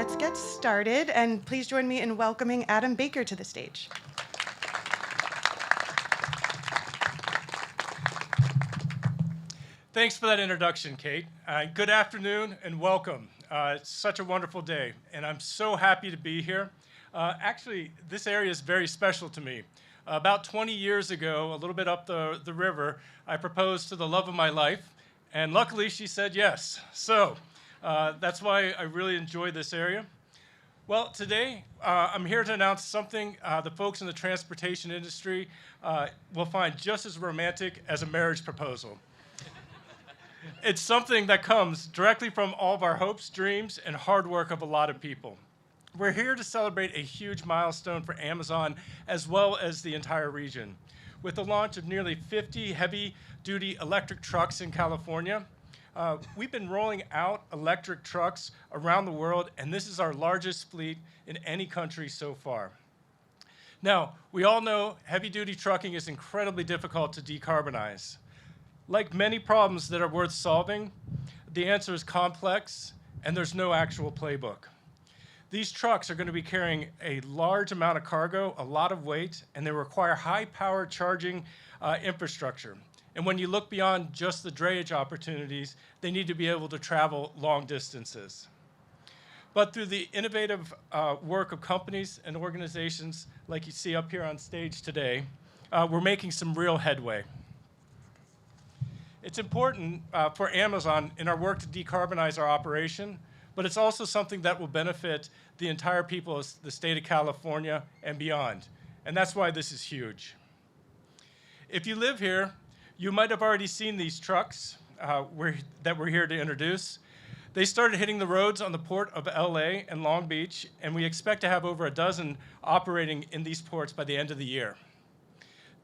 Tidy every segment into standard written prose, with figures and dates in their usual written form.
let's get started, and please join me in welcoming Adam Baker to the stage. Thanks for that introduction, Kate. Good afternoon and welcome. It's such a wonderful day, and I'm so happy to be here. Actually, this area is very special to me. About 20 years ago, a little bit up the river, I proposed to the love of my life, and luckily she said yes. So that's why I really enjoy this area. Well, today I'm here to announce something the folks in the transportation industry will find just as romantic as a marriage proposal. It's something that comes directly from all of our hopes, dreams, and hard work of a lot of people. We're here to celebrate a huge milestone for Amazon as well as the entire region. With the launch of nearly 50 heavy-duty electric trucks in California, we've been rolling out electric trucks around the world, and this is our largest fleet in any country so far. Now, we all know heavy-duty trucking is incredibly difficult to decarbonize. Like many problems that are worth solving, the answer is complex, and there's no actual playbook. These trucks are going to be carrying a large amount of cargo, a lot of weight, and they require high-power charging infrastructure. And when you look beyond just the drayage opportunities, they need to be able to travel long distances. But through the innovative work of companies and organizations like you see up here on stage today, we're making some real headway. It's important for Amazon in our work to decarbonize our operation, but it's also something that will benefit the entire people of the state of California and beyond. And that's why this is huge. If you live here, you might have already seen these trucks that we're here to introduce. They started hitting the roads on the port of LA and Long Beach, and we expect to have over a dozen operating in these ports by the end of the year.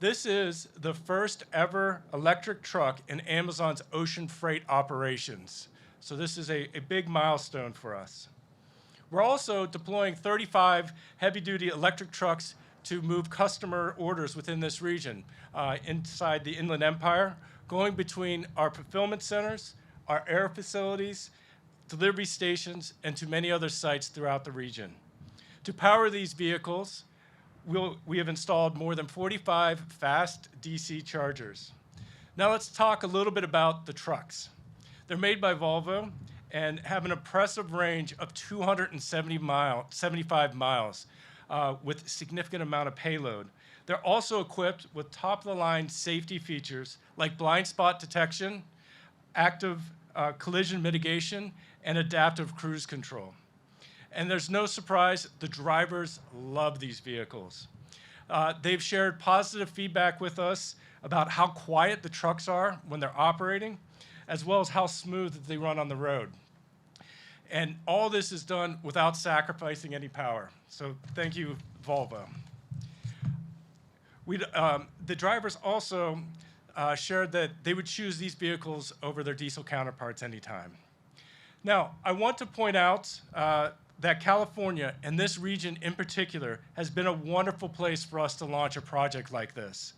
This is the first ever electric truck in Amazon's ocean freight operations. So this is a big milestone for us. We're also deploying 35 heavy-duty electric trucks to move customer orders within this region, inside the Inland Empire, going between our fulfillment centers, our air facilities, delivery stations, and to many other sites throughout the region. To power these vehicles, we have installed more than 45 fast DC chargers. Now let's talk a little bit about the trucks. They're made by Volvo and have an impressive range of 275 miles with a significant amount of payload. They're also equipped with top-of-the-line safety features like blind spot detection, active collision mitigation, and adaptive cruise control. And there's no surprise, the drivers love these vehicles. They've shared positive feedback with us about how quiet the trucks are when they're operating, as well as how smooth they run on the road. And all this is done without sacrificing any power. So thank you, Volvo. The drivers also shared that they would choose these vehicles over their diesel counterparts anytime. Now, I want to point out that California, and this region in particular, has been a wonderful place for us to launch a project like this.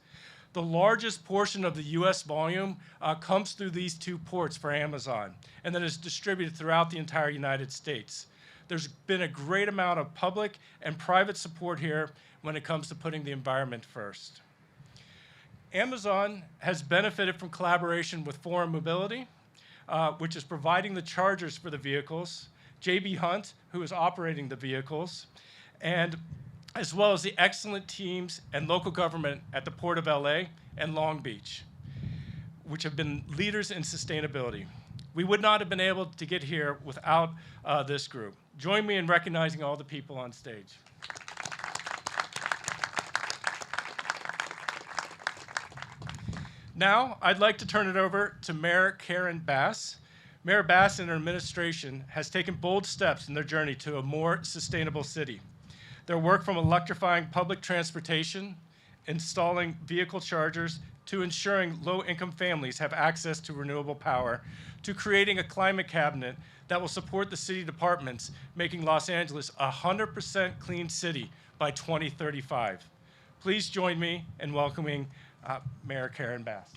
The largest portion of the US volume comes through these two ports for Amazon, and then is distributed throughout the entire United States. There's been a great amount of public and private support here when it comes to putting the environment first. Amazon has benefited from collaboration with Foreign Mobility, which is providing the chargers for the vehicles, J.B. Hunt, who is operating the vehicles, and as well as the excellent teams and local government at the Port of LA and Long Beach, which have been leaders in sustainability. We would not have been able to get here without this group. Join me in recognizing all the people on stage. Now, I'd like to turn it over to Mayor Karen Bass. Mayor Bass and her administration has taken bold steps in their journey to a more sustainable city. Their work from electrifying public transportation, installing vehicle chargers, to ensuring low-income families have access to renewable power, to creating a climate cabinet that will support the city departments, making Los Angeles a 100% clean city by 2035. Please join me in welcoming Mayor Karen Bass.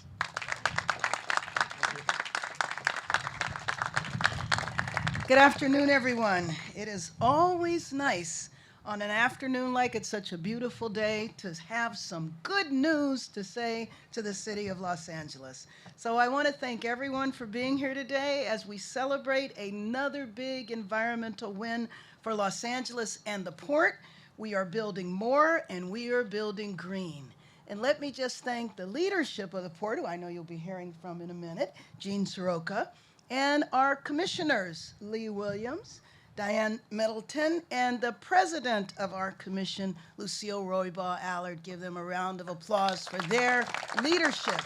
Good afternoon, everyone. It is always nice on an afternoon like it's such a beautiful day to have some good news to say to the city of Los Angeles. So I want to thank everyone for being here today as we celebrate another big environmental win for Los Angeles and the port. We are building more and we are building green. And let me just thank the leadership of the port, who I know you'll be hearing from in a minute, Jean Soroka, and our commissioners, Lee Williams, Diane Middleton, and the president of our commission, Lucille Roybaugh Allard. Give them a round of applause for their leadership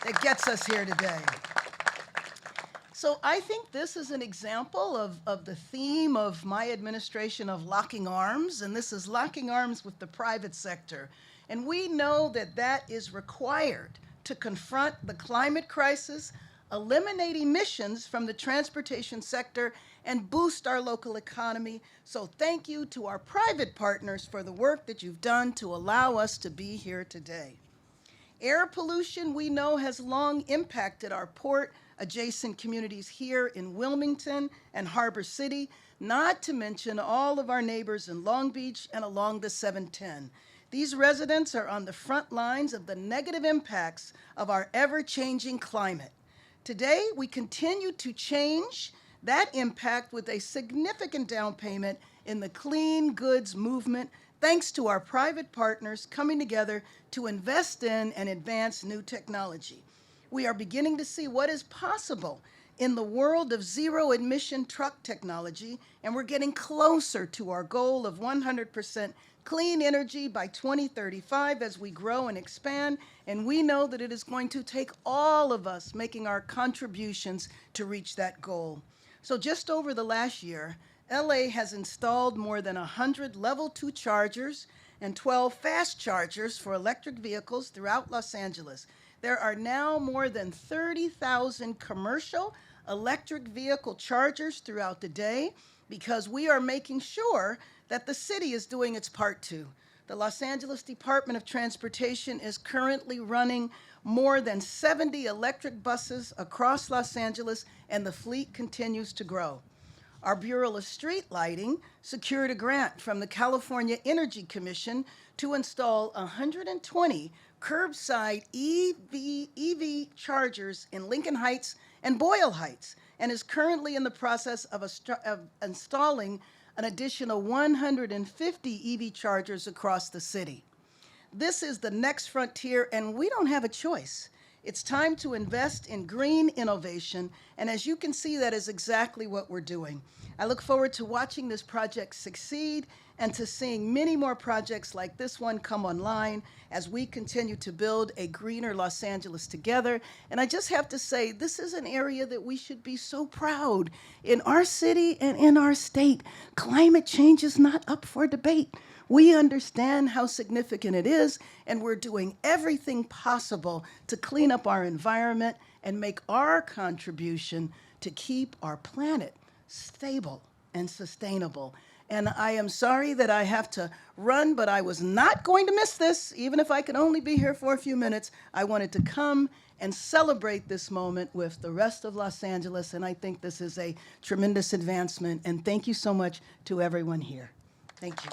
that gets us here today. So I think this is an example of the theme of my administration of locking arms, and this is locking arms with the private sector. And we know that that is required to confront the climate crisis, eliminate emissions from the transportation sector, and boost our local economy. So thank you to our private partners for the work that you've done to allow us to be here today. Air pollution, we know, has long impacted our port adjacent communities here in Wilmington and Harbor City, not to mention all of our neighbors in Long Beach and along the 710. These residents are on the front lines of the negative impacts of our ever-changing climate. Today, we continue to change that impact with a significant down payment in the clean goods movement, thanks to our private partners coming together to invest in and advance new technology. We are beginning to see what is possible in the world of zero-emission truck technology, and we're getting closer to our goal of 100% clean energy by 2035 as we grow and expand, and we know that it is going to take all of us making our contributions to reach that goal. So just over the last year, LA has installed more than 100 level 2 chargers and 12 fast chargers for electric vehicles throughout Los Angeles. There are now more than 30,000 commercial electric vehicle chargers throughout the day because we are making sure that the city is doing its part too. The Los Angeles Department of Transportation is currently running more than 70 electric buses across Los Angeles, and the fleet continues to grow. Our Bureau of Street Lighting secured a grant from the California Energy Commission to install 120 curbside EV chargers in Lincoln Heights and Boyle Heights, and is currently in the process of installing an additional 150 EV chargers across the city. This is the next frontier, and we don't have a choice. It's time to invest in green innovation, and as you can see, that is exactly what we're doing. I look forward to watching this project succeed and to seeing many more projects like this one come online as we continue to build a greener Los Angeles together. And I just have to say, this is an area that we should be so proud. In our city and in our state, climate change is not up for debate. We understand how significant it is, and we're doing everything possible to clean up our environment and make our contribution to keep our planet stable and sustainable. And I am sorry that I have to run, but I was not going to miss this, even if I could only be here for a few minutes. I wanted to come and celebrate this moment with the rest of Los Angeles, and I think this is a tremendous advancement. And thank you so much to everyone here. Thank you.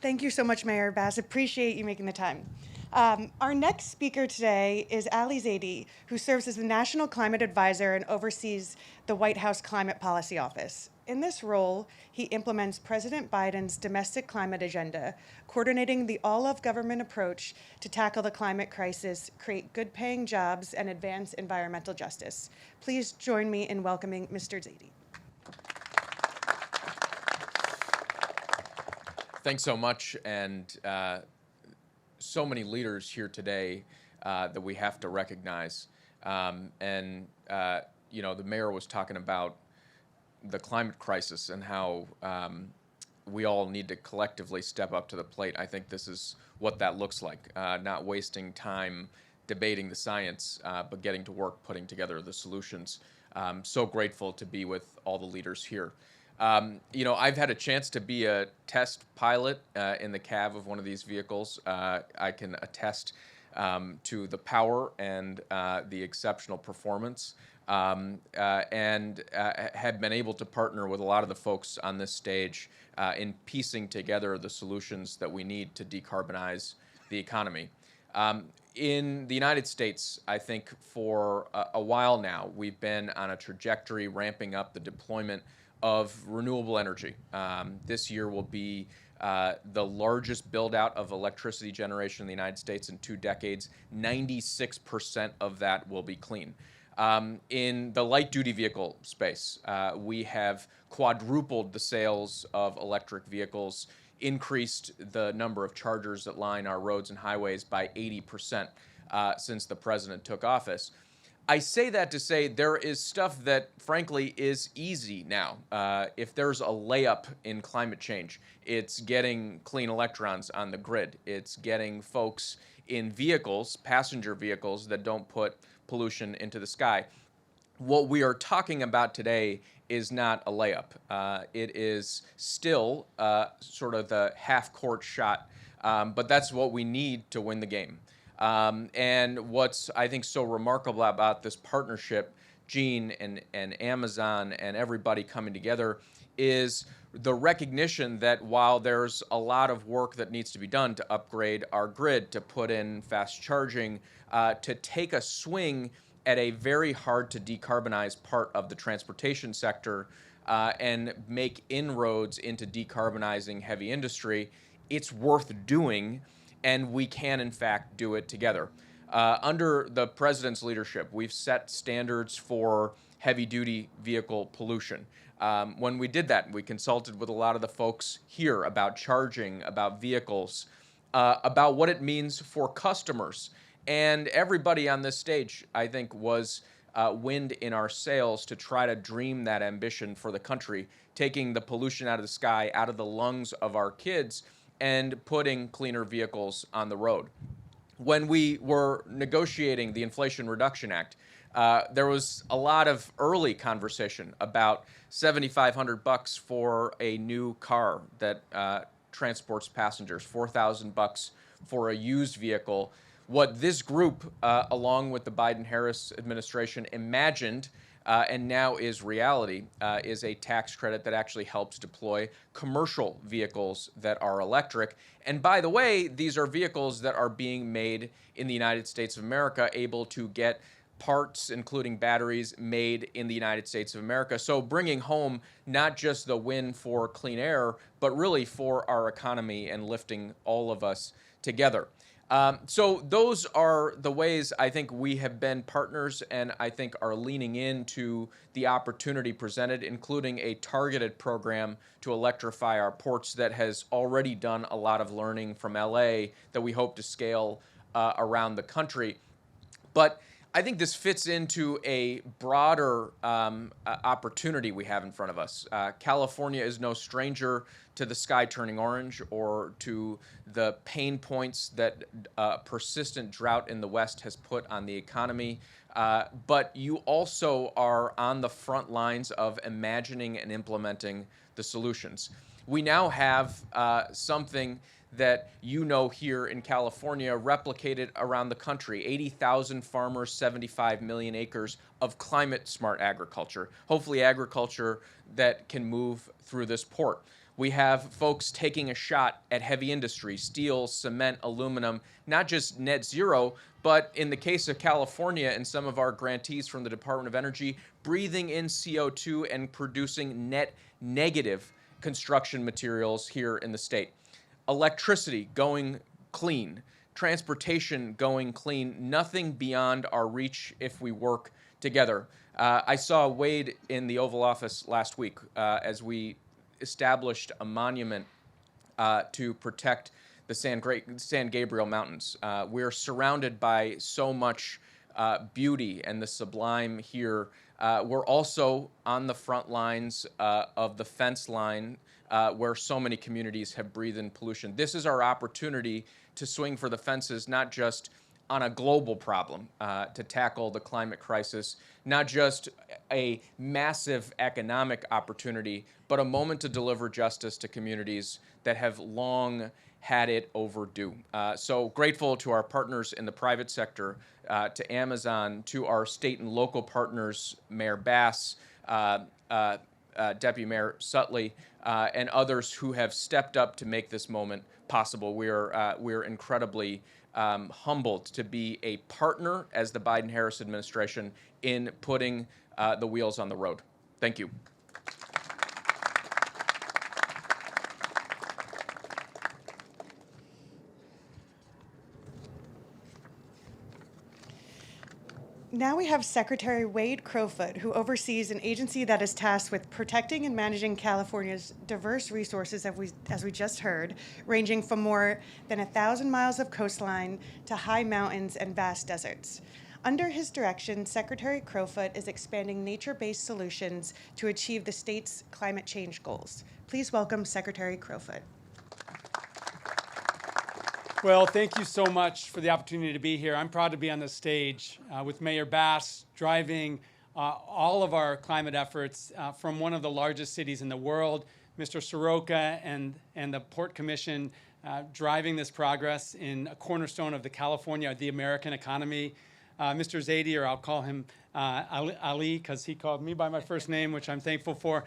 Thank you so much, Mayor Bass. Appreciate you making the time. Our next speaker today is Ali Zaidi, who serves as the National Climate Advisor and oversees the White House Climate Policy Office. In this role, he implements President Biden's domestic climate agenda, coordinating the all-of-government approach to tackle the climate crisis, create good-paying jobs, and advance environmental justice. Please join me in welcoming Mr. Zaidi. Thanks so much, and so many leaders here today that we have to recognize. You know, the mayor was talking about the climate crisis and how we all need to collectively step up to the plate. I think this is what that looks like, not wasting time debating the science, but getting to work putting together the solutions. So grateful to be with all the leaders here. You know, I've had a chance to be a test pilot in the cab of one of these vehicles. I can attest to the power and the exceptional performance, and have been able to partner with a lot of the folks on this stage in piecing together the solutions that we need to decarbonize the economy. In the United States, I think for a while now, we've been on a trajectory ramping up the deployment of renewable energy. This year will be the largest build out of electricity generation in the United States in 2 decades. 96% of that will be clean. In the light duty vehicle space, we have quadrupled the sales of electric vehicles, increased the number of chargers that line our roads and highways by 80% since the president took office. I say that to say there is stuff that, frankly, is easy now. If there's a layup in climate change, it's getting clean electrons on the grid. It's getting folks in vehicles, passenger vehicles, that don't put pollution into the sky. What we are talking about today is not a layup. It is still sort of the half-court shot, but that's what we need to win the game. And what's, I think, so remarkable about this partnership, Gene and Amazon and everybody coming together, is the recognition that while there's a lot of work that needs to be done to upgrade our grid, to put in fast charging, to take a swing at a very hard to decarbonize part of the transportation sector and make inroads into decarbonizing heavy industry, it's worth doing, and we can in fact do it together. Under the president's leadership, we've set standards for heavy duty vehicle pollution. When we did that, we consulted with a lot of the folks here about charging, about vehicles, about what it means for customers. And everybody on this stage, I think, was wind in our sails to try to dream that ambition for the country, taking the pollution out of the sky, out of the lungs of our kids, and putting cleaner vehicles on the road. When we were negotiating the Inflation Reduction Act, there was a lot of early conversation about $7,500 for a new car that transports passengers, $4,000 for a used vehicle. What this group, along with the Biden-Harris administration, imagined and now is reality, is a tax credit that actually helps deploy commercial vehicles that are electric. And by the way, these are vehicles that are being made in the United States of America, able to get parts, including batteries, made in the United States of America. So bringing home not just the win for clean air, but really for our economy and lifting all of us together. So those are the ways I think we have been partners and I think are leaning into the opportunity presented, including a targeted program to electrify our ports that has already done a lot of learning from LA that we hope to scale around the country. But I think this fits into a broader opportunity we have in front of us. California is no stranger to the sky turning orange or to the pain points that persistent drought in the West has put on the economy. But you also are on the front lines of imagining and implementing the solutions. We now have something that you know here in California replicated around the country. 80,000 farmers, 75 million acres of climate smart agriculture, hopefully agriculture that can move through this port. We have folks taking a shot at heavy industry, steel, cement, aluminum, not just net zero, but in the case of California and some of our grantees from the Department of Energy, breathing in CO2 and producing net negative construction materials here in the state. Electricity going clean, transportation going clean, nothing beyond our reach if we work together. I saw Wade in the Oval Office last week as we established a monument to protect the San Gabriel Mountains. We're surrounded by so much beauty and the sublime here. We're also on the front lines of the fence line where so many communities have breathed in pollution. This is our opportunity to swing for the fences, not just on a global problem to tackle the climate crisis, not just a massive economic opportunity, but a moment to deliver justice to communities that have long had it overdue. So grateful to our partners in the private sector, to Amazon, to our state and local partners, Mayor Bass, Deputy Mayor Sutley, and others who have stepped up to make this moment possible. We're incredibly humbled to be a partner as the Biden-Harris administration in putting the wheels on the road. Thank you. Now we have Secretary Wade Crowfoot, who oversees an agency that is tasked with protecting and managing California's diverse resources, as we just heard, ranging from more than 1,000 miles of coastline to high mountains and vast deserts. Under his direction, Secretary Crowfoot is expanding nature-based solutions to achieve the state's climate change goals. Please welcome Secretary Crowfoot. Well, thank you so much for the opportunity to be here. I'm proud to be on the stage with Mayor Bass, driving all of our climate efforts from one of the largest cities in the world, Mr. Soka and the Port Commission driving this progress in a cornerstone of the American economy. Mr. Zaidi, or I'll call him Ali, because he called me by my first name, which I'm thankful for.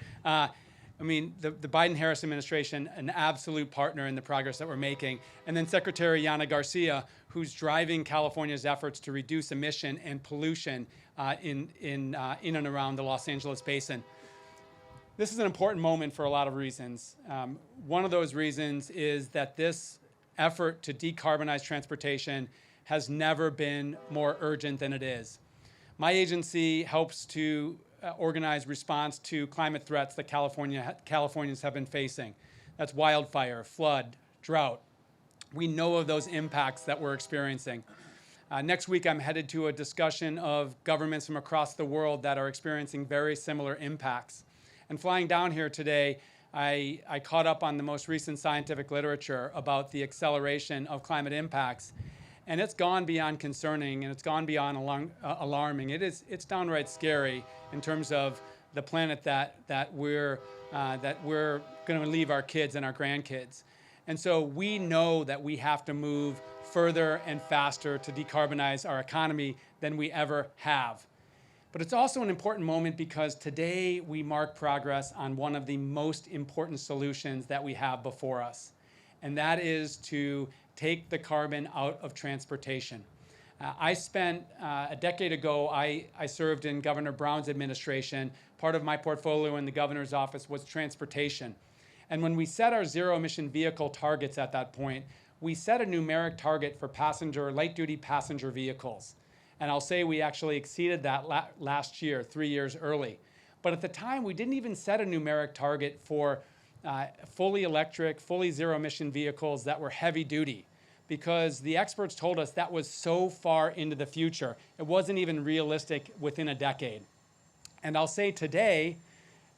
I mean, the Biden-Harris administration, an absolute partner in the progress that we're making. And then Secretary Yana Garcia, who's driving California's efforts to reduce emission and pollution in and around the Los Angeles basin. This is an important moment for a lot of reasons. One of those reasons is that this effort to decarbonize transportation has never been more urgent than it is. My agency helps to organize response to climate threats that Californians have been facing. That's wildfire, flood, drought. We know of those impacts that we're experiencing. Next week, I'm headed to a discussion of governments from across the world that are experiencing very similar impacts. And flying down here today, I caught up on the most recent scientific literature about the acceleration of climate impacts. And it's gone beyond concerning, and it's gone beyond alarming. It's downright scary in terms of the planet that we're going to leave our kids and our grandkids. And so we know that we have to move further and faster to decarbonize our economy than we ever have. But it's also an important moment because today we mark progress on one of the most important solutions that we have before us, and that is to take the carbon out of transportation. I spent a decade ago, I served in Governor Brown's administration. Part of my portfolio in the governor's office was transportation. And when we set our zero-emission vehicle targets at that point, we set a numeric target for light-duty passenger vehicles. And I'll say we actually exceeded that last year, 3 years early. But at the time, we didn't even set a numeric target for fully electric, fully zero-emission vehicles that were heavy-duty, because the experts told us that was so far into the future. It wasn't even realistic within a decade. And I'll say today,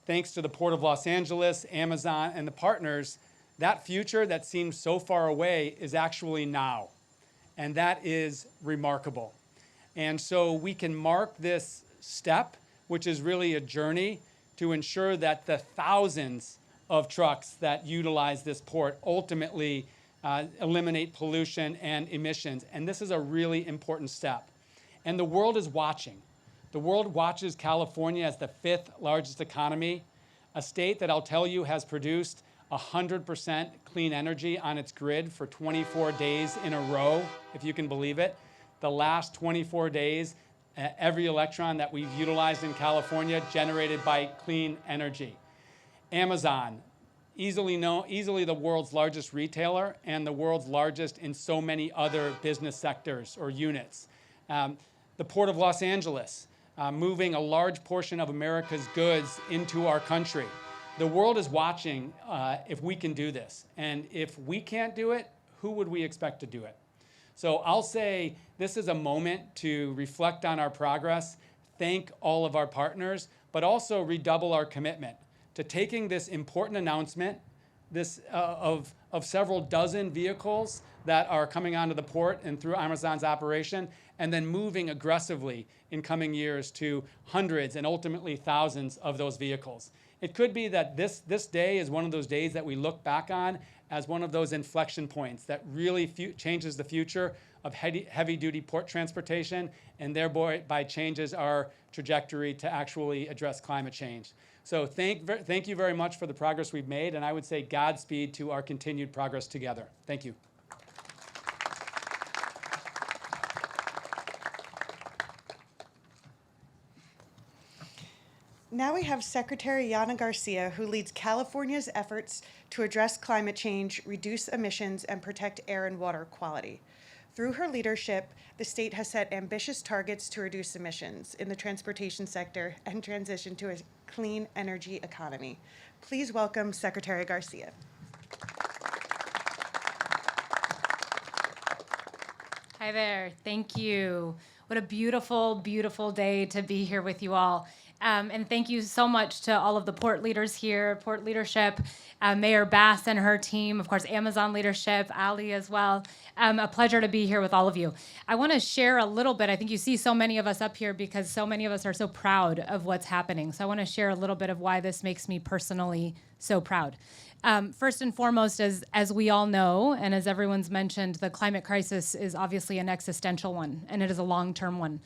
thanks to the Port of Los Angeles, Amazon, and the partners, that future that seems so far away is actually now. And that is remarkable. And so we can mark this step, which is really a journey, to ensure that the thousands of trucks that utilize this port ultimately eliminate pollution and emissions. And this is a really important step. And the world is watching. The world watches California as the 5th largest economy, a state that I'll tell you has produced 100% clean energy on its grid for 24 days in a row, if you can believe it. The last 24 days, every electron that we've utilized in California generated by clean energy. Amazon, easily the world's largest retailer and the world's largest in so many other business sectors or units. The Port of Los Angeles, moving a large portion of America's goods into our country. The world is watching if we can do this. And if we can't do it, who would we expect to do it? So I'll say this is a moment to reflect on our progress, thank all of our partners, but also redouble our commitment to taking this important announcement of several dozen vehicles that are coming onto the port and through Amazon's operation, and then moving aggressively in coming years to hundreds and ultimately thousands of those vehicles. It could be that this day is one of those days that we look back on as one of those inflection points that really changes the future of heavy-duty port transportation and thereby changes our trajectory to actually address climate change. So thank you very much for the progress we've made, and I would say Godspeed to our continued progress together. Thank you. Now we have Secretary Yana Garcia, who leads California's efforts to address climate change, reduce emissions, and protect air and water quality. Through her leadership, the state has set ambitious targets to reduce emissions in the transportation sector and transition to a clean energy economy. Please welcome Secretary Garcia. Hi there. Thank you. What a beautiful, beautiful day to be here with you all. And thank you so much to all of the port leaders here, port leadership, Mayor Bass and her team, of course, Amazon leadership, Ali as well. A pleasure to be here with all of you. I want to share a little bit. I think you see so many of us up here because so many of us are so proud of what's happening. So I want to share a little bit of why this makes me personally so proud. First and foremost, as we all know, and as everyone's mentioned, the climate crisis is obviously an existential one, and it is a long-term one.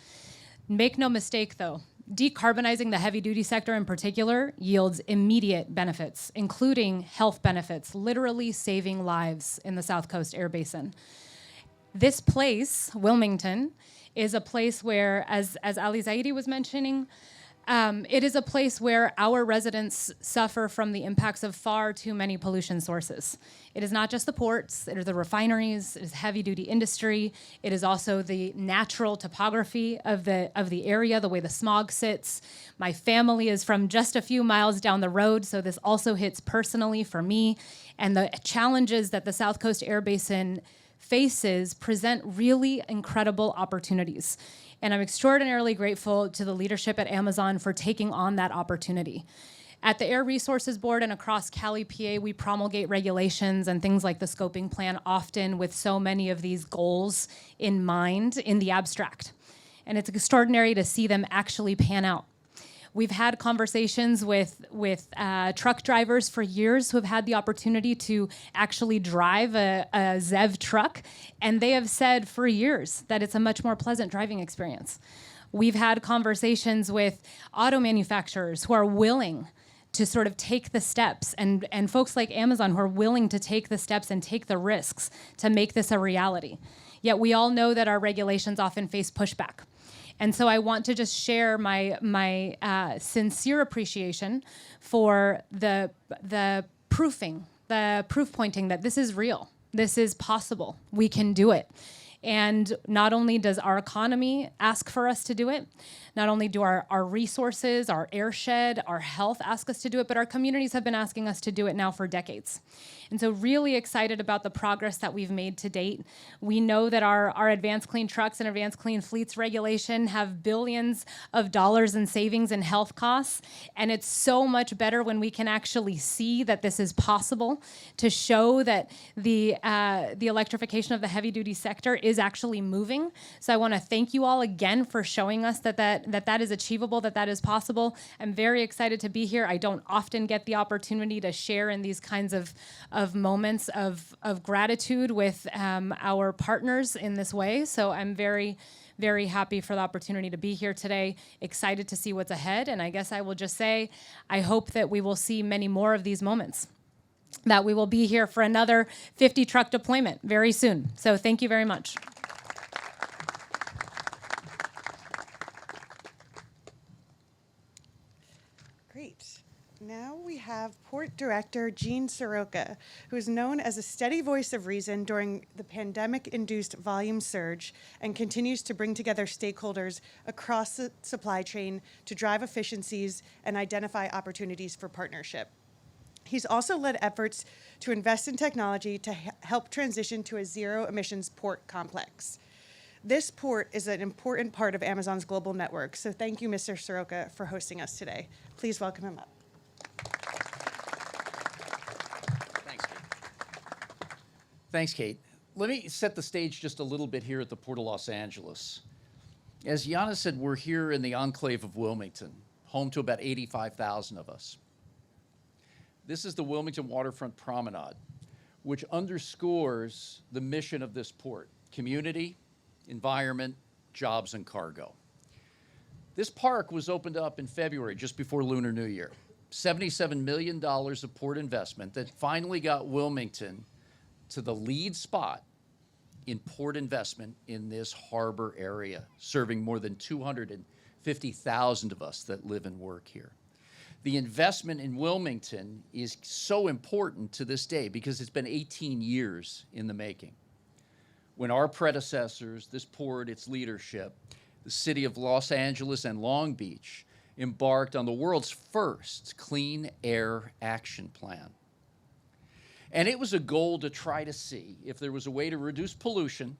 Make no mistake, though, decarbonizing the heavy-duty sector in particular yields immediate benefits, including health benefits, literally saving lives in the South Coast Air Basin. This place, Wilmington, is a place where, as Ali Zaidi was mentioning, it is a place where our residents suffer from the impacts of far too many pollution sources. It is not just the ports, it is the refineries, it is heavy-duty industry, it is also the natural topography of the area, the way the smog sits. My family is from just a few miles down the road, so this also hits personally for me. And the challenges that the South Coast Air Basin faces present really incredible opportunities. And I'm extraordinarily grateful to the leadership at Amazon for taking on that opportunity. At the Air Resources Board and across Cali, PA, we promulgate regulations and things like the scoping plan often with so many of these goals in mind in the abstract. And it's extraordinary to see them actually pan out. We've had conversations with truck drivers for years who have had the opportunity to actually drive a ZEV truck, and they have said for years that it's a much more pleasant driving experience. We've had conversations with auto manufacturers who are willing to sort of take the steps, and folks like Amazon who are willing to take the steps and take the risks to make this a reality. Yet we all know that our regulations often face pushback. And so I want to just share my sincere appreciation for the proofing, the proof pointing that this is real, this is possible, we can do it. And not only does our economy ask for us to do it, not only do our resources, our airshed, our health ask us to do it, but our communities have been asking us to do it now for decades. And so really excited about the progress that we've made to date. We know that our Advanced Clean Trucks and Advanced Clean Fleets regulation have billions of dollars in savings in health costs. And it's so much better when we can actually see that this is possible, to show that the electrification of the heavy duty sector is actually moving. So I want to thank you all again for showing us that is achievable, that is possible. I'm very excited to be here. I don't often get the opportunity to share in these kinds of moments of gratitude with our partners in this way. So I'm very, very happy for the opportunity to be here today, excited to see what's ahead. And I guess I will just say, I hope that we will see many more of these moments, that we will be here for another 50 truck deployment very soon. So thank you very much. Great. Now we have Port Director Gene Soroka, who is known as a steady voice of reason during the pandemic-induced volume surge and continues to bring together stakeholders across the supply chain to drive efficiencies and identify opportunities for partnership. He's also led efforts to invest in technology to help transition to a zero-emissions port complex. This port is an important part of Amazon's global network, so thank you, Mr. Soroka, for hosting us today. Please welcome him up. Thanks, Kate. Let me set the stage just a little bit here at the Port of Los Angeles. As Yana said, we're here in the enclave of Wilmington, home to about 85,000 of us. This is the Wilmington Waterfront Promenade, which underscores the mission of this port: community, environment, jobs, and cargo. This park was opened up in February, just before Lunar New Year. $77 million of port investment that finally got Wilmington to the lead spot in port investment in this harbor area, serving more than 250,000 of us that live and work here. The investment in Wilmington is so important to this day because it's been 18 years in the making. When our predecessors, this port, its leadership, the city of Los Angeles and Long Beach embarked on the world's first clean air action plan. And it was a goal to try to see if there was a way to reduce pollution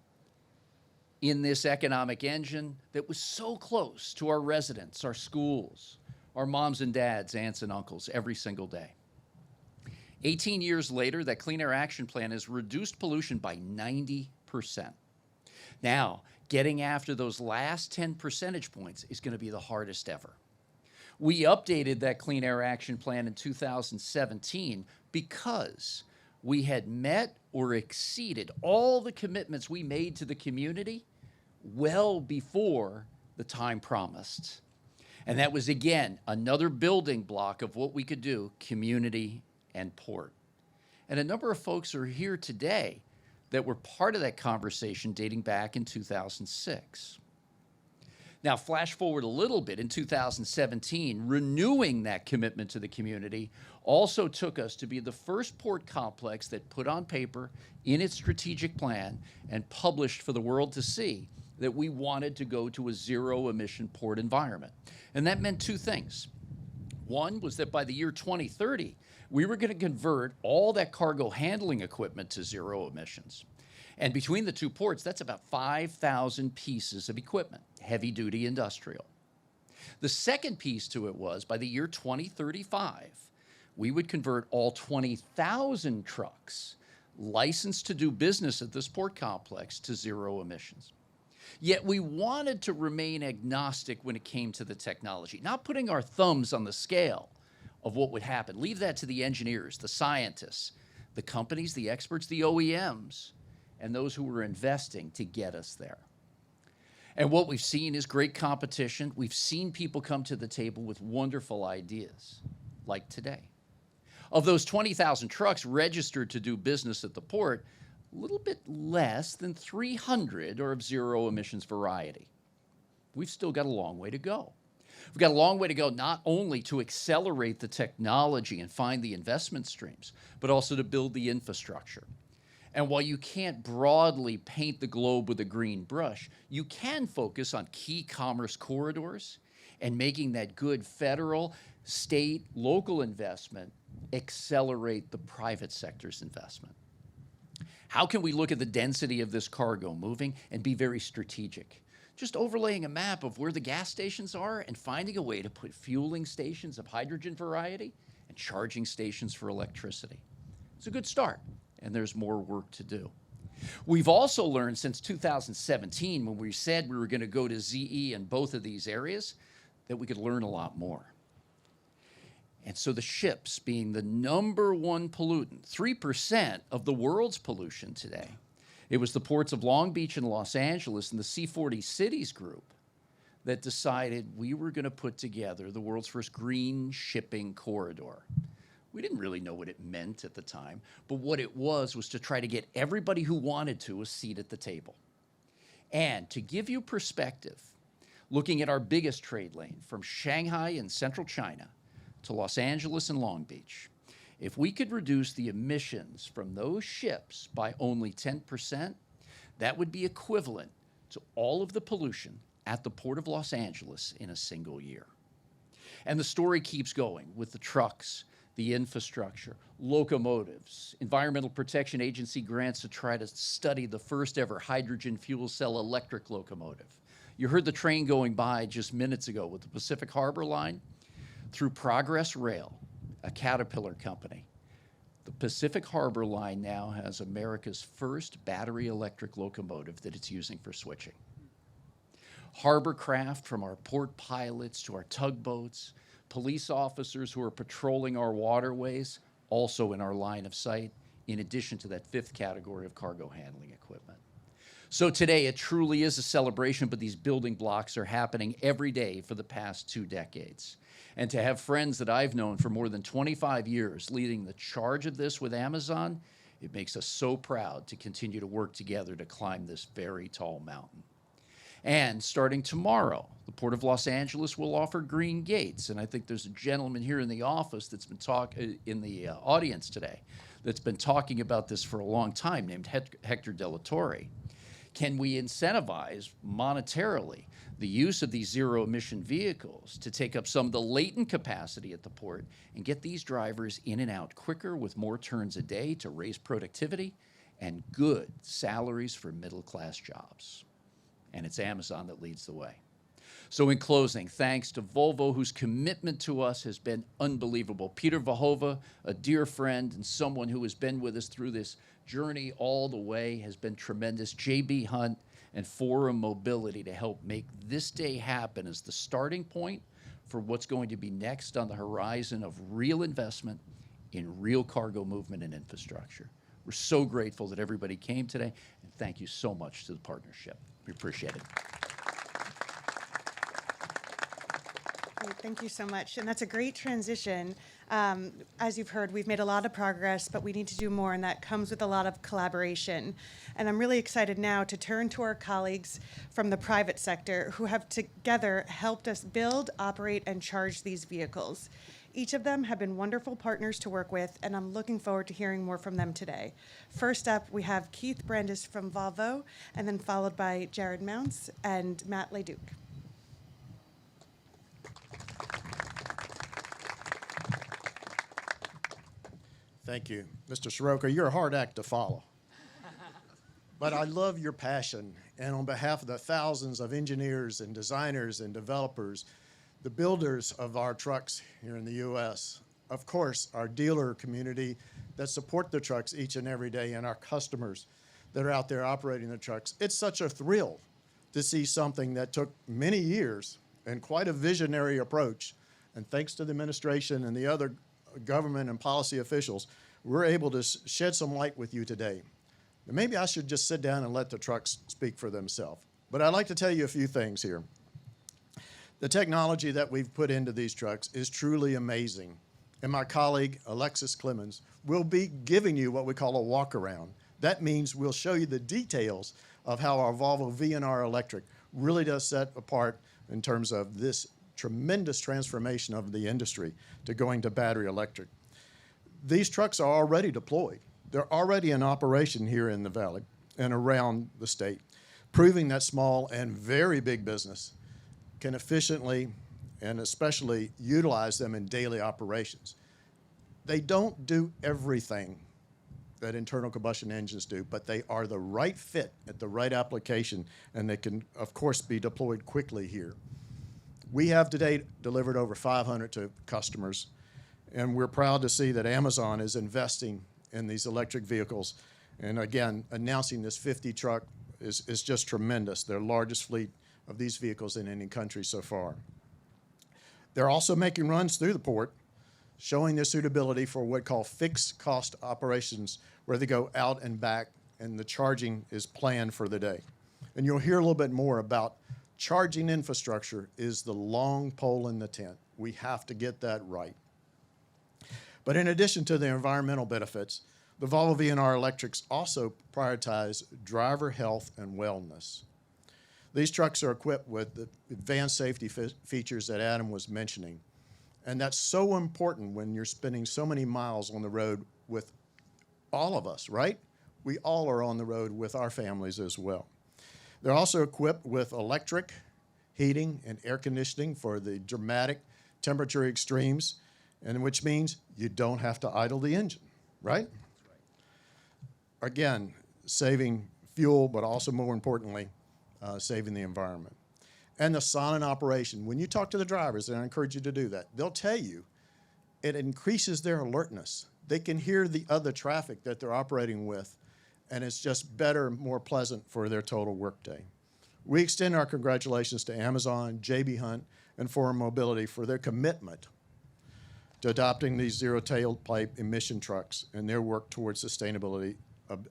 in this economic engine that was so close to our residents, our schools, our moms and dads, aunts and uncles every single day. 18 years later, that Clean Air Action Plan has reduced pollution by 90%. Now, getting after those last 10 percentage points is going to be the hardest ever. We updated that Clean Air Action Plan in 2017 because we had met or exceeded all the commitments we made to the community well before the time promised. And that was, again, another building block of what we could do, community and port. And a number of folks are here today that were part of that conversation dating back in 2006. Now, flash forward a little bit, in 2017, renewing that commitment to the community also took us to be the first port complex that put on paper in its strategic plan and published for the world to see that we wanted to go to a zero-emission port environment. And that meant two things. One was that by the year 2030, we were going to convert all that cargo handling equipment to zero emissions. And between the two ports, that's about 5,000 pieces of equipment, heavy-duty industrial. The second piece to it was, by the year 2035, we would convert all 20,000 trucks licensed to do business at this port complex to zero emissions. Yet we wanted to remain agnostic when it came to the technology, not putting our thumbs on the scale of what would happen. Leave that to the engineers, the scientists, the companies, the experts, the OEMs, and those who were investing to get us there. And what we've seen is great competition. We've seen people come to the table with wonderful ideas, like today. Of those 20,000 trucks registered to do business at the port, a little bit less than 300 are of zero emissions variety. We've still got a long way to go. We've got a long way to go, not only to accelerate the technology and find the investment streams, but also to build the infrastructure. And while you can't broadly paint the globe with a green brush, you can focus on key commerce corridors and making that good federal, state, local investment accelerate the private sector's investment. How can we look at the density of this cargo moving and be very strategic? Just overlaying a map of where the gas stations are and finding a way to put fueling stations of hydrogen variety and charging stations for electricity. It's a good start, and there's more work to do. We've also learned since 2017, when we said we were going to go to ZE in both of these areas, that we could learn a lot more. And so the ships, being the number one pollutant, 3% of the world's pollution today, it was the ports of Long Beach and Los Angeles and the C40 Cities group that decided we were going to put together the world's first green shipping corridor. We didn't really know what it meant at the time, but what it was to try to get everybody who wanted to a seat at the table. And to give you perspective, looking at our biggest trade lane from Shanghai and central China to Los Angeles and Long Beach, if we could reduce the emissions from those ships by only 10%, that would be equivalent to all of the pollution at the Port of Los Angeles in a single year. And the story keeps going with the trucks, the infrastructure, locomotives, Environmental Protection Agency grants to try to study the first ever hydrogen fuel cell electric locomotive. You heard the train going by just minutes ago with the Pacific Harbor Line. Through Progress Rail, a Caterpillar company, the Pacific Harbor Line now has America's first battery electric locomotive that it's using for switching. Harborcraft, from our port pilots to our tugboats, police officers who are patrolling our waterways, also in our line of sight, in addition to that fifth category of cargo handling equipment. So today, it truly is a celebration, but these building blocks are happening every day for the past 2 decades. And to have friends that I've known for more than 25 years leading the charge of this with Amazon, it makes us so proud to continue to work together to climb this very tall mountain. And starting tomorrow, the Port of Los Angeles will offer green gates. And I think there's a gentleman here in the office that's been in the audience today that's been talking about this for a long time, named Hector Della Torre. Can we incentivize monetarily the use of these zero-emission vehicles to take up some of the latent capacity at the port and get these drivers in and out quicker with more turns a day to raise productivity and good salaries for middle-class jobs? And it's Amazon that leads the way. So in closing, thanks to Volvo, whose commitment to us has been unbelievable. Peter Vahova, a dear friend and someone who has been with us through this journey all the way, has been tremendous. J.B. Hunt and Forum Mobility to help make this day happen as the starting point for what's going to be next on the horizon of real investment in real cargo movement and infrastructure. We're so grateful that everybody came today, and thank you so much to the partnership. We appreciate it. Great, thank you so much. And that's a great transition. As you've heard, we've made a lot of progress, but we need to do more, and that comes with a lot of collaboration. And I'm really excited now to turn to our colleagues from the private sector who have together helped us build, operate, and charge these vehicles. Each of them have been wonderful partners to work with, and I'm looking forward to hearing more from them today. First up, we have Keith Brandis from Volvo, and then followed by Jared Mounts and Matt Leduc. Thank you. Mr. Soroka, you're a hard act to follow. But I love your passion, and on behalf of the thousands of engineers and designers and developers, the builders of our trucks here in the U.S., of course, our dealer community that support the trucks each and every day, and our customers that are out there operating the trucks, it's such a thrill to see something that took many years and quite a visionary approach. And thanks to the administration and the other government and policy officials, we're able to shed some light with you today. And maybe I should just sit down and let the trucks speak for themselves. But I'd like to tell you a few things here. The technology that we've put into these trucks is truly amazing. And my colleague, Alexis Clemens, will be giving you what we call a walk around. That means we'll show you the details of how our Volvo VNR Electric really does set apart in terms of this tremendous transformation of the industry to going to battery electric. These trucks are already deployed. They're already in operation here in the Valley and around the state, proving that small and very big business can efficiently and especially utilize them in daily operations. They don't do everything that internal combustion engines do, but they are the right fit at the right application, and they can, of course, be deployed quickly here. We have today delivered over 500 to customers, and we're proud to see that Amazon is investing in these electric vehicles. And again, announcing this 50 truck is just tremendous. Their largest fleet of these vehicles in any country so far. They're also making runs through the port, showing their suitability for what we call fixed cost operations, where they go out and back, and the charging is planned for the day. And you'll hear a little bit more about charging infrastructure is the long pole in the tent. We have to get that right. But in addition to the environmental benefits, the Volvo VNR Electrics also prioritize driver health and wellness. These trucks are equipped with the advanced safety features that Adam was mentioning. And that's so important when you're spending so many miles on the road with all of us, right? We all are on the road with our families as well. They're also equipped with electric heating and air conditioning for the dramatic temperature extremes, and which means you don't have to idle the engine, right? Again, saving fuel, but also more importantly, saving the environment. And the silent operation. When you talk to the drivers, and I encourage you to do that, they'll tell you it increases their alertness. They can hear the other traffic that they're operating with, and it's just better, more pleasant for their total workday. We extend our congratulations to Amazon, J.B. Hunt, and Forum Mobility for their commitment to adopting these zero tailpipe emission trucks and their work towards sustainability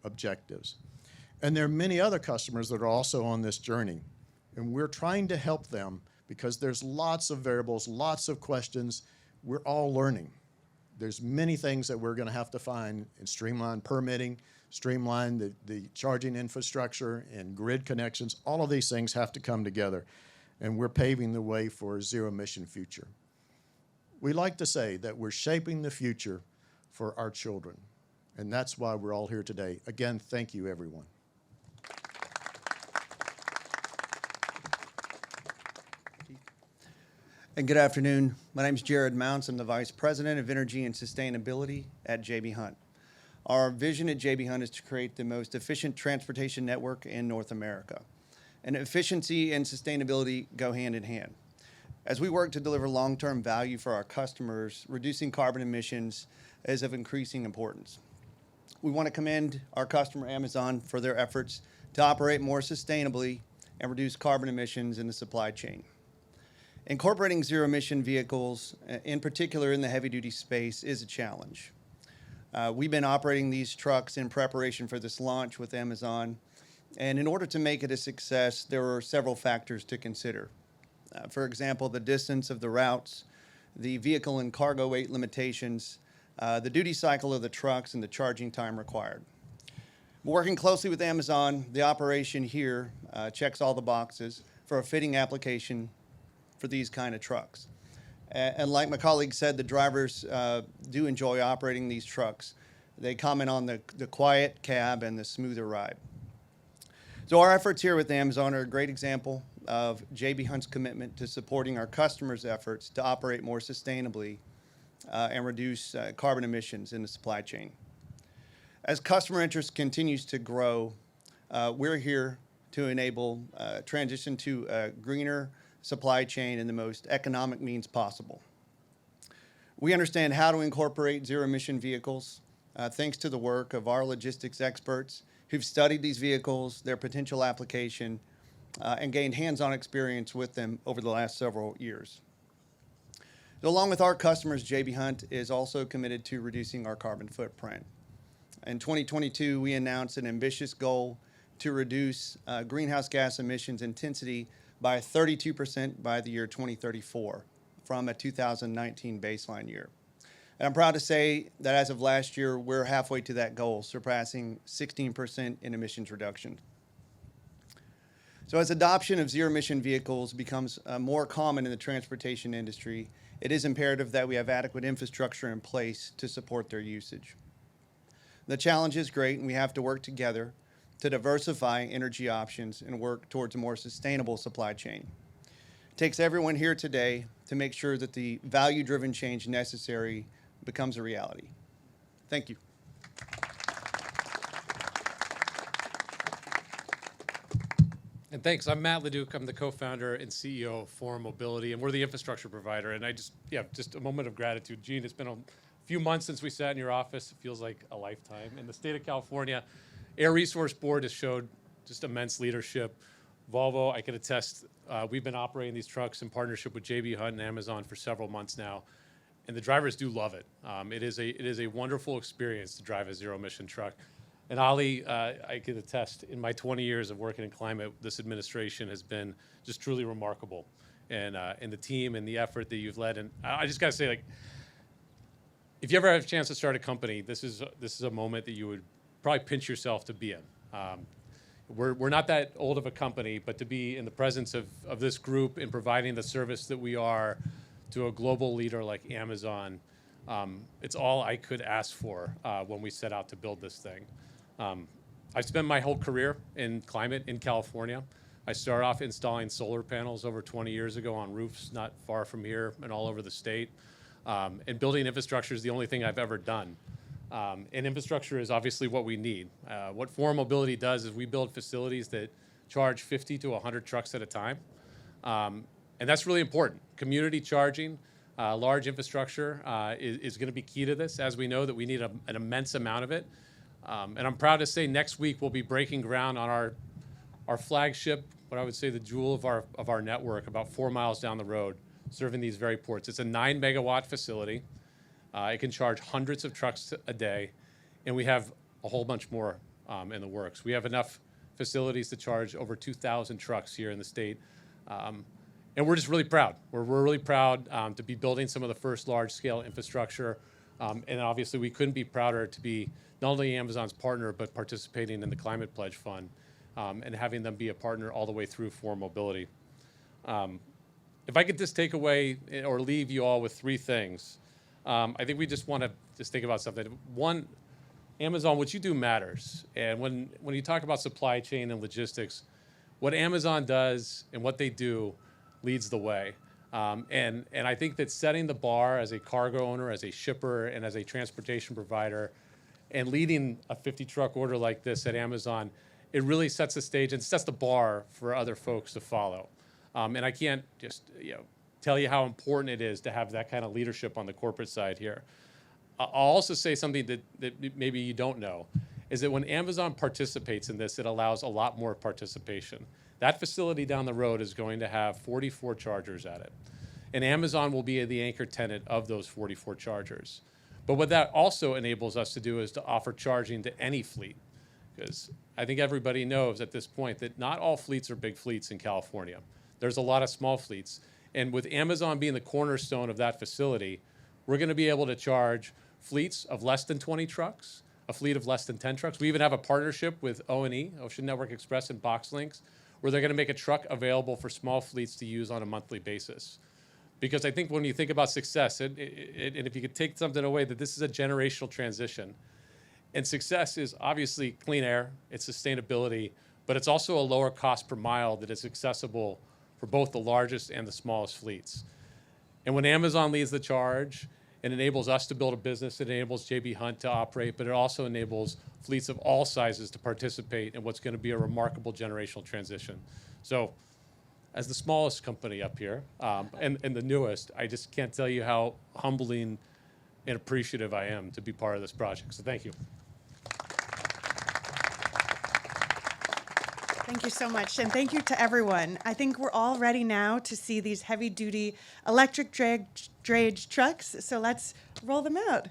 objectives. And there are many other customers that are also on this journey, and we're trying to help them because there's lots of variables, lots of questions. We're all learning. There's many things that we're going to have to find and streamline permitting, streamline the charging infrastructure and grid connections. All of these things have to come together, and we're paving the way for a zero-emission future. We like to say that we're shaping the future for our children, and that's why we're all here today. Again, thank you, everyone. And good afternoon. My name is Jared Mounts. I'm the Vice President of Energy and Sustainability at J.B. Hunt. Our vision at J.B. Hunt is to create the most efficient transportation network in North America. And efficiency and sustainability go hand in hand. As we work to deliver long-term value for our customers, reducing carbon emissions is of increasing importance. We want to commend our customer, Amazon, for their efforts to operate more sustainably and reduce carbon emissions in the supply chain. Incorporating zero-emission vehicles, in particular in the heavy-duty space, is a challenge. We've been operating these trucks in preparation for this launch with Amazon, and in order to make it a success, there are several factors to consider. For example, the distance of the routes, the vehicle and cargo weight limitations, the duty cycle of the trucks, and the charging time required. Working closely with Amazon, the operation here checks all the boxes for a fitting application for these kind of trucks. And like my colleague said, the drivers do enjoy operating these trucks. They comment on the quiet cab and the smoother ride. So our efforts here with Amazon are a great example of J.B. Hunt's commitment to supporting our customers' efforts to operate more sustainably and reduce carbon emissions in the supply chain. As customer interest continues to grow, we're here to enable transition to a greener supply chain in the most economic means possible. We understand how to incorporate zero-emission vehicles thanks to the work of our logistics experts who've studied these vehicles, their potential application, and gained hands-on experience with them over the last several years. So along with our customers, J.B. Hunt is also committed to reducing our carbon footprint. In 2022, we announced an ambitious goal to reduce greenhouse gas emissions intensity by 32% by the year 2034 from a 2019 baseline year. And I'm proud to say that as of last year, we're halfway to that goal, surpassing 16% in emissions reduction. So as adoption of zero-emission vehicles becomes more common in the transportation industry, it is imperative that we have adequate infrastructure in place to support their usage. The challenge is great, and we have to work together to diversify energy options and work towards a more sustainable supply chain. It takes everyone here today to make sure that the value-driven change necessary becomes a reality. Thank you. And thanks. I'm Matt Leduc. I'm the co-founder and CEO of Forum Mobility, and we're the infrastructure provider. And just a moment of gratitude. Gene, it's been a few months since we sat in your office. It feels like a lifetime. In the state of California, Air Resource Board has showed just immense leadership. Volvo, I can attest, we've been operating these trucks in partnership with J.B. Hunt and Amazon for several months now, and the drivers do love it. It is a wonderful experience to drive a zero-emission truck. And Ali, I can attest, in my 20 years of working in climate, this administration has been just truly remarkable, and the team and the effort that you've led. And I just got to say, like, if you ever have a chance to start a company, this is a moment that you would probably pinch yourself to be in. We're not that old of a company, but to be in the presence of this group and providing the service that we are to a global leader like Amazon, it's all I could ask for when we set out to build this thing. I've spent my whole career in climate in California. I started off installing solar panels over 20 years ago on roofs not far from here and all over the state. And building infrastructure is the only thing I've ever done. And infrastructure is obviously what we need. What Forum Mobility does is we build facilities that charge 50 to 100 trucks at a time. And that's really important. Community charging, large infrastructure is going to be key to this, as we know that we need an immense amount of it. And I'm proud to say next week we'll be breaking ground on our flagship, what I would say the jewel of our network, about 4 miles down the road, serving these very ports. It's a 9 megawatt facility. It can charge hundreds of trucks a day, and we have a whole bunch more in the works. We have enough facilities to charge over 2,000 trucks here in the state. And we're just really proud. We're really proud to be building some of the first large-scale infrastructure. And obviously, we couldn't be prouder to be not only Amazon's partner, but participating in the Climate Pledge Fund and having them be a partner all the way through for mobility. If I could just take away or leave you all with three things, I think we just want to just think about something. One, Amazon, what you do matters. And when you talk about supply chain and logistics, what Amazon does and what they do leads the way. And I think that setting the bar as a cargo owner, as a shipper, and as a transportation provider, and leading a 50-truck order like this at Amazon, it really sets the stage and sets the bar for other folks to follow. And I can't just tell you how important it is to have that kind of leadership on the corporate side here. I'll also say something that maybe you don't know, is that when Amazon participates in this, it allows a lot more participation. That facility down the road is going to have 44 chargers at it. And Amazon will be the anchor tenant of those 44 chargers. But what that also enables us to do is to offer charging to any fleet. Because I think everybody knows at this point that not all fleets are big fleets in California. There's a lot of small fleets. And with Amazon being the cornerstone of that facility, we're going to be able to charge fleets of less than 20 trucks, a fleet of less than 10 trucks. We even have a partnership with O&E, Ocean Network Express and BoxLinks, where they're going to make a truck available for small fleets to use on a monthly basis. Because I think when you think about success, and if you could take something away, that this is a generational transition. And success is obviously clean air, it's sustainability, but it's also a lower cost per mile that is accessible for both the largest and the smallest fleets. And when Amazon leads the charge, it enables us to build a business, it enables J.B. Hunt to operate, but it also enables fleets of all sizes to participate in what's going to be a remarkable generational transition. So, as the smallest company up here, and the newest, I just can't tell you how humbling and appreciative I am to be part of this project. So thank you. Thank you so much, and thank you to everyone. I think we're all ready now to see these heavy-duty electric drayage trucks, so let's roll them out.